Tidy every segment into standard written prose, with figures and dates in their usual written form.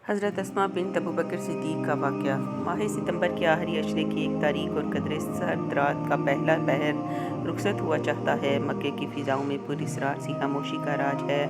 हज़रत अस्मा बिन अबू बकर सिद्दीक़ का वाक़या। माह सितंबर के आखिरी अशरे की एक तारीख और कदरे सर्द रात का पहला पहर रुखसत हुआ चाहता है। मक्के की फ़िज़ाओं में पूरी इसरार सी खामोशी का राज है।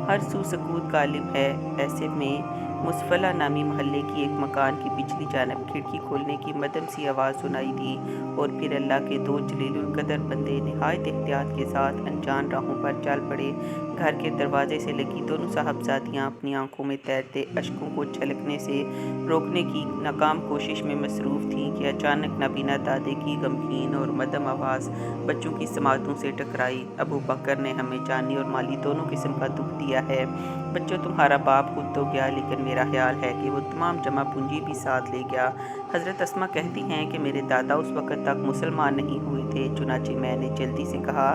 हर सू सकूत गालिब है। ऐसे में मुसफला नामी महल्ले की एक मकान की पिछली जानब खिड़की खोलने की मदम सी आवाज़ सुनाई दी और फिर अल्लाह के दो जलीलुल कदर बंदे नहायत एहतियात के साथ अनजान राहों पर चल पड़े। घर के दरवाजे से लगी दोनों साहबजादियाँ अपनी आंखों में तैरते अश्कों को छलकने से रोकने की नाकाम कोशिश में मसरूफ़ थीं कि अचानक नाबीना दादे की गमगीन और मदम आवाज़ बच्चों की समातों से टकराई। अबू बकर ने हमें जानी और माली दोनों किस्म का दुख दिया है। बच्चों, तुम्हारा बाप खुद तो गया, लेकिन मेरा ख्याल है कि वो तमाम जमा पूंजी भी साथ ले गया। हज़रत अस्मा कहती हैं कि मेरे दादा उस वक़्त तक मुसलमान नहीं हुए थे। चुनाचे मैंने जल्दी से कहा,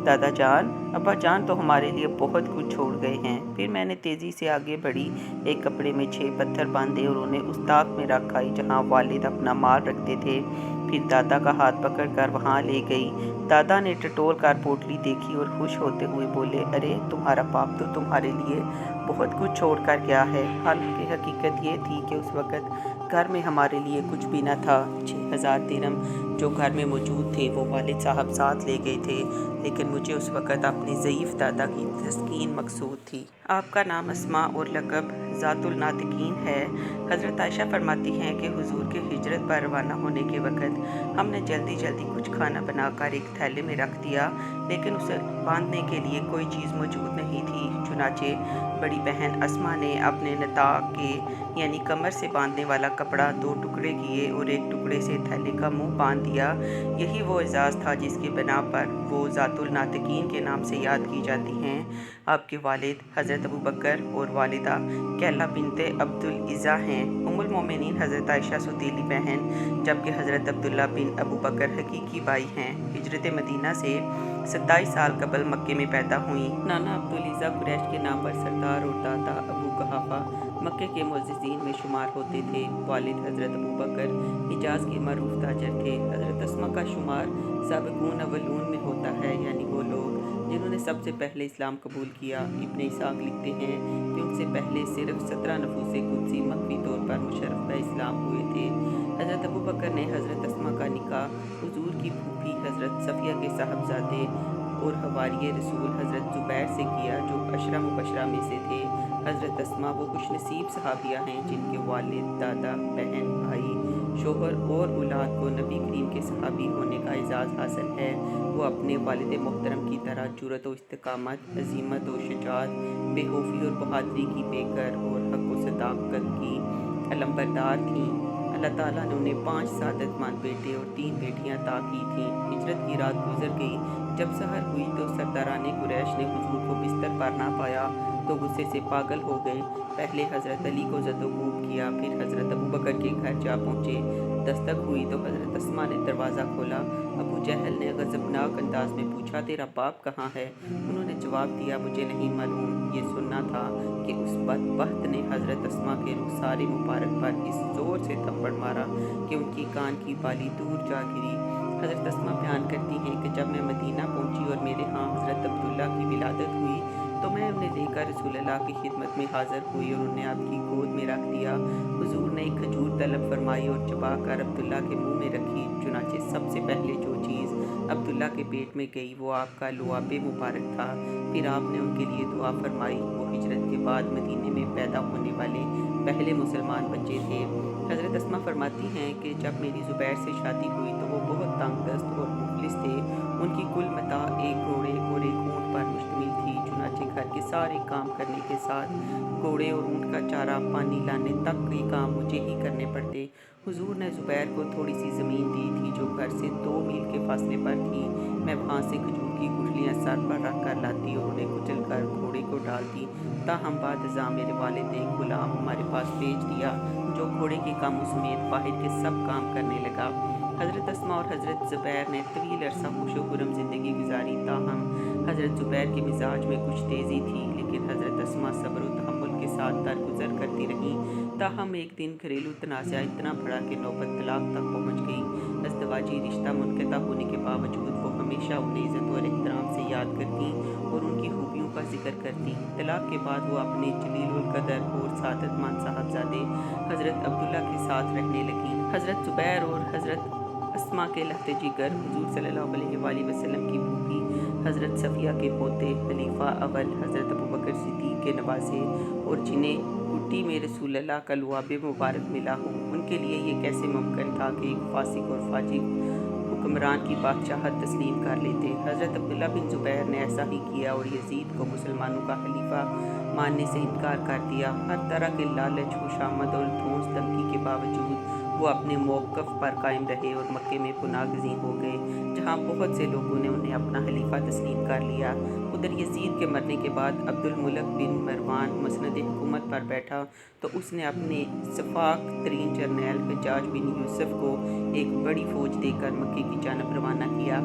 दादा जान, अब्बा जान तो हमारे लिए बहुत कुछ छोड़ गए हैं। फिर मैंने तेज़ी से आगे बढ़ी, एक कपड़े में 6 पत्थर बांधे और उन्हें उस ताक में रख आई जहाँ वालिद अपना माल रखते थे। फिर दादा का हाथ पकड़कर वहाँ ले गई। दादा ने टटोल कर पोटली देखी और खुश होते हुए बोले, अरे तुम्हारा बाप तो तुम्हारे लिए बहुत कुछ छोड़ कर गया है। हालांकि हकीकत ये थी कि उस वक़्त घर में हमारे लिए कुछ भी न था। 6000 दिरहम जो घर में मौजूद थे वो वालिद साहब साथ ले गए थे, लेकिन मुझे उस वक़्त अपने ज़ईफ़ दादा की तस्कीन मकसूद थी। आपका नाम अस्मा और लक़ब ज़ातुल नातिकीन है। हज़रत आयशा फरमाती हैं कि हुज़ूर के हिजरत पर रवाना होने के वक़्त हमने जल्दी जल्दी कुछ खाना बनाकर एक थैले में रख दिया, लेकिन उसे बांधने के लिए कोई चीज़ मौजूद नहीं थी। चुनाचे बड़ी बहन अस्मा ने अपने नताक के यानी कमर से बांधने वाला कपड़ा 2 टुकड़े किए और एक टुकड़े से थैले का मुंह बांध दिया। यही वो एजाज़ था जिसकी बिना पर वो ज़ातुल नातिकीन के नाम से याद की जाती हैं। आपके वालिद हज़रत अबू बकर और वालिदा कैला बिनते अब्दुल इज़्ज़ा हैं। उम्मुल मोमिनीन हज़रत आयशा सौतेली बहन, जबकि हज़रत अब्दुल्ला बिन अबू बकर हकीकी भाई हैं। हिजरत मदीना से 27 साल कबल मक्के में पैदा हुई। नाना अब्दुल इज़्ज़ा कुरैश के नाम पर सरदार और दादा अबू कहाफा मक्के के मुअज़्ज़िज़ीन में शुमार होते थे। वालिद हज़रत अबू बकर हिजाज़ के मरूफ ताजर थे। हज़रत अस्मा का शुमार साबिक़ून अव्वलून में होता है, यानी वो लोग जिन्होंने सबसे पहले इस्लाम कबूल किया। इब्न इसाक लिखते हैं कि उनसे पहले सिर्फ 17 नफूसे कुदसी मख्फी तौर पर मुशर्रफ इस्लाम हुए थे। हज़रत अबू बकर ने हज़रत अस्मा का निकाह हुज़ूर की फूफी हज़रत सफ़िया के साहबजादे और हवारिये रसूल हज़रत ज़ुबैर से किया, जो अशरा मुबशरा में से थे। हज़रत अस्मा वो खुशनसीब सहाबिया हैं जिनके वालिद, दादा, बहन, भाई, शोहर और औलाद को नबी करीम के सहाबी होने का एजाज़ हासिल है। वो अपने वालिद मोहतरम की तरह जुरत व इस्तिकामत, अज़ीमत व शुजाअत, बेखौफी और बहादुरी की पेकर और हक़ व सदाक़त की अलमबरदार थीं। अल्लाह ताला ने उन्हें 5 सादतमंद बेटे और 3 बेटियां अता की थीं। हिजरत की रात गुजर गई। जब सहर हुई तो सरदाराने कुरैश ने हुजूर को बिस्तर पर ना पाया तो गुस्से से पागल हो गए। पहले हज़रत अली को ज़दोकूब किया, फिर हज़रत अबू बकर के घर जा पहुँचे। दस्तक हुई तो हज़रत अस्मा ने दरवाज़ा खोला। अबू जहल ने गज़बनाक अंदाज में पूछा, तेरा बाप कहाँ है? उन्होंने जवाब दिया, मुझे नहीं मालूम। ये सुनना था कि उस बदबख्त ने हज़रत अस्मा के रुखसारे मुबारक पर इस ज़ोर से थप्पड़ मारा कि उनकी कान की बाली दूर जा गिरी। हज़रत अस्मा बयान करती हैं कि जब मैं मदीना पहुंची और मेरे यहाँ हज़रत अब्दुल्ला की विलादत हुई तो मैं उन्हें लेकर रसूल अल्लाह की खिदमत में हाज़िर हुई और उन्हें आपकी गोद में रख दिया। हुजूर ने एक खजूर तलब फरमाई और चबाकर अब्दुल्ला के मुंह में रखी। चुनाचे सबसे पहले जो चीज़ अब्दुल्ला के पेट में गई वो आपका लुआबे मुबारक था। फिर आपने उनके लिए दुआ फरमाई। वो हिजरत के बाद मदीने में पैदा होने वाले पहले मुसलमान बच्चे थे। हज़रत अस्मा फरमाती हैं कि जब मेरी ज़ुबैर से शादी हुई तो वो बहुत तंग दस्त और मुफलिस थे। उनकी कुल मता एक घोड़े और एक ऊँट पर मुश्तमिल थी। चुनाचे घर के सारे काम करने के साथ घोड़े और ऊँट का चारा पानी लाने तक के काम मुझे ही करने पड़ते। हुजूर ने ज़ुबैर को थोड़ी सी ज़मीन दी थी जो घर से 2 मील के फासले पर थी। मैं वहाँ से खजूर की गुठलियाँ सर पर रख कर लाती और उन्हें कुचल कर घोड़े को डालती। ताहम बाद अज़ां मेरे वालिद ने एक गुलाम हमारे पास भेज दिया जो घोड़े के कामों समेत बाहर के सब काम करने लगा। हज़रत अस्मा और हज़रत ज़ुबैर ने तवील अरसा खुश व खुर्रम ज़िंदगी गुजारी। ताहम हज़रत ज़ुबैर के मिजाज में कुछ तेज़ी थी, लेकिन हज़रत अस्मा सब्र व तहम्मुल के साथ दरगुजर करती रहीं। ताहम एक दिन घरेलू तनाज़ा इतना बड़ा कि नौबत तलाक तक पहुँच गई। अज़दवाजी रिश्ता मुनक़ता होने के बावजूद वो हमेशा उन्हें इज़्ज़त और एहतराम से याद करती और उनकी खूबियों का जिक्र करती। तलाक के बाद वो अपने जलीलुल कदर और सादतमंद साहबजादे हज़रत अब्दुल्ला के साथ रहने लगीं। हज़रत ज़ुबैर और हज़रत अस्मा के लहते जिगर, हुज़ूर सल्लल्लाहु अलैहि वसल्लम की फूफी हज़रत सफ़िया के पोते, खलीफा अव्वल हज़रत अबू बकर सिद्दीक़ के नवासे और जिन्हें गुड्डी में रसूलुल्लाह का लुआब मुबारक मिला हो, उनके लिए ये कैसे मुमकिन था कि एक फासिक और फाजिक हुक्मरान की बादशाहत तस्लीम कर लेते। हज़रत अब्दुल्ला बिन ज़ुबैर ने ऐसा ही किया और यजीद को मुसलमानों का खलीफा मानने से इनकार कर दिया। हर तरह के लालच, खुशामद और धौंस धमकी के बावजूद वो अपने मौक़िफ़ पर कायम रहे और मक्के में पुनागज़ी हो गए, जहाँ बहुत से लोगों ने उन्हें अपना खलीफा तस्लीम कर लिया। उधर यजीद के मरने के बाद अब्दुल मुल्क बिन मरवान मसनद हुकूमत पर बैठा तो उसने अपने सफ़ाक तरीन जर्नैल हज्जाज बिन यूसुफ को एक बड़ी फ़ौज देकर मक्के की जानब रवाना किया।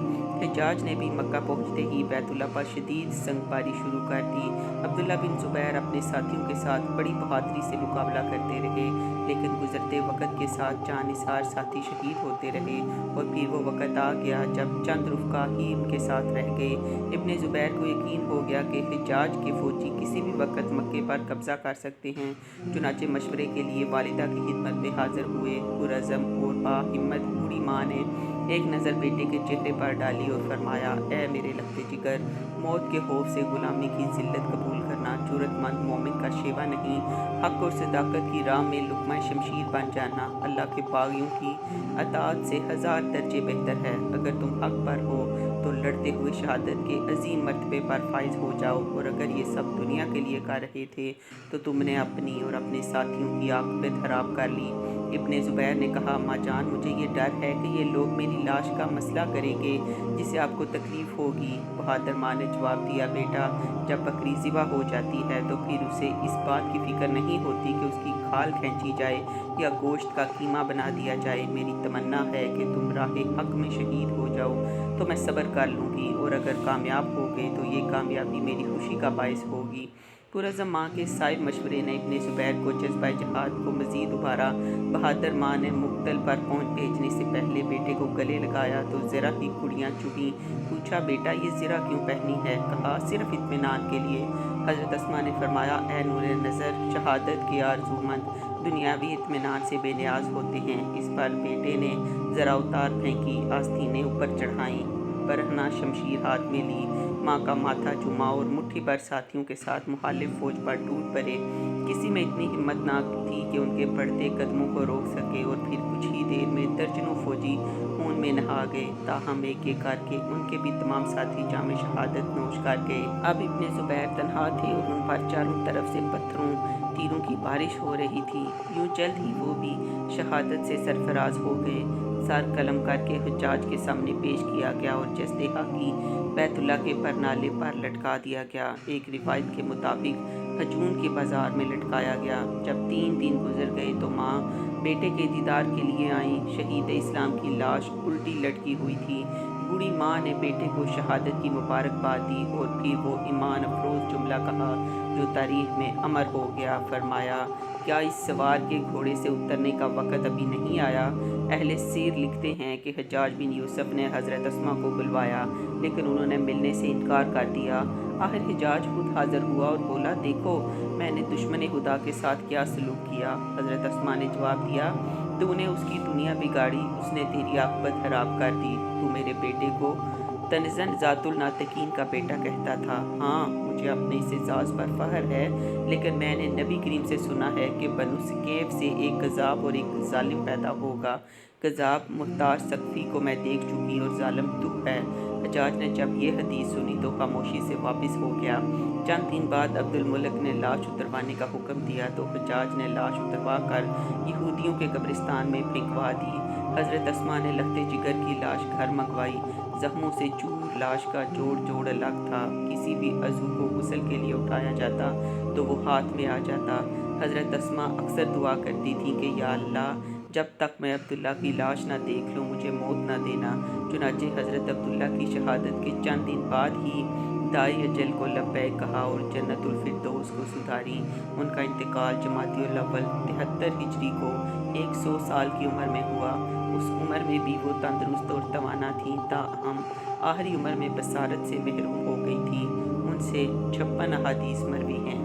हज्जाज ने भी मक्का पहुँचते ही बैतुल्लाह पर शदीद संगबारी शुरू कर दी। अब्दुल्ला बिन ज़ुबैर अपने साथियों के साथ बड़ी बहादुरी से मुकाबला करते रहे, लेकिन गुज़रते वक़्त के साथ जानिसार साथी शहीद होते रहे और फिर वो वक़्त आ गया जब चंद रुफ़का ही उनके साथ रह गए। इब्ने ज़ुबैर को यकीन हो गया कि हज्जाज के फ़ौजी किसी भी वक़्त मक्के पर कब्ज़ा कर सकते हैं। चुनांचे मशवरे के लिए वालिदा की खिदमत में हाज़िर हुए। पुरअज़म और बाहिम्मत बूढ़ी माँ ने एक नज़र बेटे के चेहरे पर डाली और फरमाया, ए मेरे लहते जिगर, मौत के खौफ से ग़ुलामी की ज़िल्लत कबूल करना जुर्रतमंद मोमिन का शेवा नहीं। हक़ और सदाकत की राह में लुक़मा शमशीर बन जाना अल्लाह के बाग़ियों की अताअत से 1000 दर्जे बेहतर है। अगर तुम हक़ पर हो तो लड़ते हुए शहादत के अजीम मर्तबे पर फाइज हो जाओ, और अगर ये सब दुनिया के लिए कर रहे थे तो तुमने अपनी और अपने साथियों की आक़िबत खराब कर ली। इब्ने ज़ुबैर ने कहा, अम्मा जान, मुझे ये डर है कि ये लोग मेरी लाश का मसला करेंगे जिससे आपको तकलीफ़ होगी। बहादुर माँ ने जवाब दिया, बेटा, जब बकरी ज़िबा हो जाती है तो फिर उसे इस बात की फ़िक्र नहीं होती कि उसकी खाल खींची जाए या गोश्त का कीमा बना दिया जाए। मेरी तमन्ना है कि तुम राहे हक़ में शहीद हो जाओ तो मैं सब्र कर लूँगी, और अगर कामयाब हो गए तो ये कामयाबी मेरी खुशी का बायस होगी। पुरअज़म माँ के साइब मशवरे ने इब्ने ज़ुबैर को जज्बा जिहाद को मज़ीद उभारा। बहादुर माँ ने मुक़्तल पर पहुँच भेजने से पहले बेटे को गले लगाया तो ज़रा ही कुड़ियाँ चुभीं। पूछा, बेटा, ये ज़रा क्यों पहनी है? कहा, सिर्फ़ इत्मीनान के लिए। हज़रत अस्मा ने फरमाया, ए नूरे नज़र, शहादत के आरज़ूमंद दुनियावी इत्मीनान से बेनियाज होते हैं। इस पर बेटे ने ज़रा उतार फेंकी, आस्तीनें ऊपर चढ़ाईं, बरहना शमशीर हाथ में ली, माँ का माथा चूमा और मुट्ठी भर साथियों के साथ मुखालिफ फ़ौज पर टूट पड़े। किसी में इतनी हिम्मत ना थी कि उनके बढ़ते कदमों को रोक सके, और फिर कुछ ही देर में दर्जनों फ़ौजी खून में नहा गए। ताहम एक एक करके उनके भी तमाम साथी जामे शहादत नोश कर गए। अब इब्ने ज़ुबैर तन्हा थे और उन पर चारों तरफ से पत्थरों तीरों की बारिश हो रही थी। यूँ जल्द ही वो भी शहादत से सरफराज हो गए। सर कलम करके हुज्जाज के सामने पेश किया गया और जस्ते हाकी बैतुल्लाह के परनाले पर लटका दिया गया। एक रिवायत के मुताबिक हजून के बाज़ार में लटकाया गया। जब 3 दिन गुजर गए तो माँ बेटे के दीदार के लिए आई। शहीद इस्लाम की लाश उल्टी लटकी हुई थी। बूढ़ी माँ ने बेटे को शहादत की मुबारकबाद दी और फिर वो ईमान अफरोज़ जुमला कहा जो तारीख़ में अमर हो गया। फरमाया, क्या इस सवार के घोड़े से उतरने का वक़्त अभी नहीं आया? अहले सीर लिखते हैं कि हज्जाज बिन यूसुफ ने हज़रत अस्मा को बुलवाया, लेकिन उन्होंने मिलने से इनकार कर दिया। आखिर हज्जाज खुद हाज़िर हुआ और बोला, देखो मैंने दुश्मन खुदा के साथ क्या सलूक किया। हज़रत अस्मा ने जवाब दिया, तूने उसकी दुनिया बिगाड़ी, उसने तेरी आक़िबत खराब कर दी। तू मेरे बेटे को तनज़न ज़ातुल नातिकीन का बेटा कहता था। हाँ, मुझे अपने इस एज़ाज़ पर फ़ख्र है, लेकिन मैंने नबी करीम से सुना है कि बनु सक़ैफ़ से एक कज़्ज़ाब और एक ज़ालिम पैदा होगा। कज़्ज़ाब मुख्तार सक़फ़ी को मैं देख चुकी और ज़ालिम तू है। हज्जाज ने जब ये हदीस सुनी तो खामोशी से वापस हो गया। चंद दिन बाद अब्दुल मुल्क ने लाश उतरवाने का हुक्म दिया तो हज्जाज ने लाश उतरवा कर यहूदियों के कब्रिस्तान में फेंकवा दी। हज़रत अस्मा ने लहते जिगर की लाश घर मंगवाई। ज़ख्मों से चूर लाश का जोड़ जोड़ अलग था। किसी भी अज़ू को गुस्ल के लिए उठाया जाता तो वो हाथ में आ जाता। हज़रत अस्मा अक्सर दुआ करती थी कि या अल्लाह, जब तक मैं अब्दुल्ला की लाश ना देख लूँ मुझे मौत ना देना। चुनांचे हज़रत अब्दुल्ला की शहादत के चंद दिन बाद ही दाई अजल को लब्बैक कहा और जन्नतुल फिरदौस को सुधारी। उनका इंतकाल जमादियुल अव्वल 73 हिजरी को 100 साल की उम्र में हुआ। اس عمر میں بھی وہ تندرست اور توانا تھیں، تاہم آخری عمر میں بصارت سے محروم ہو گئی تھیں۔ ان سے 56 احادیث مروی ہیں۔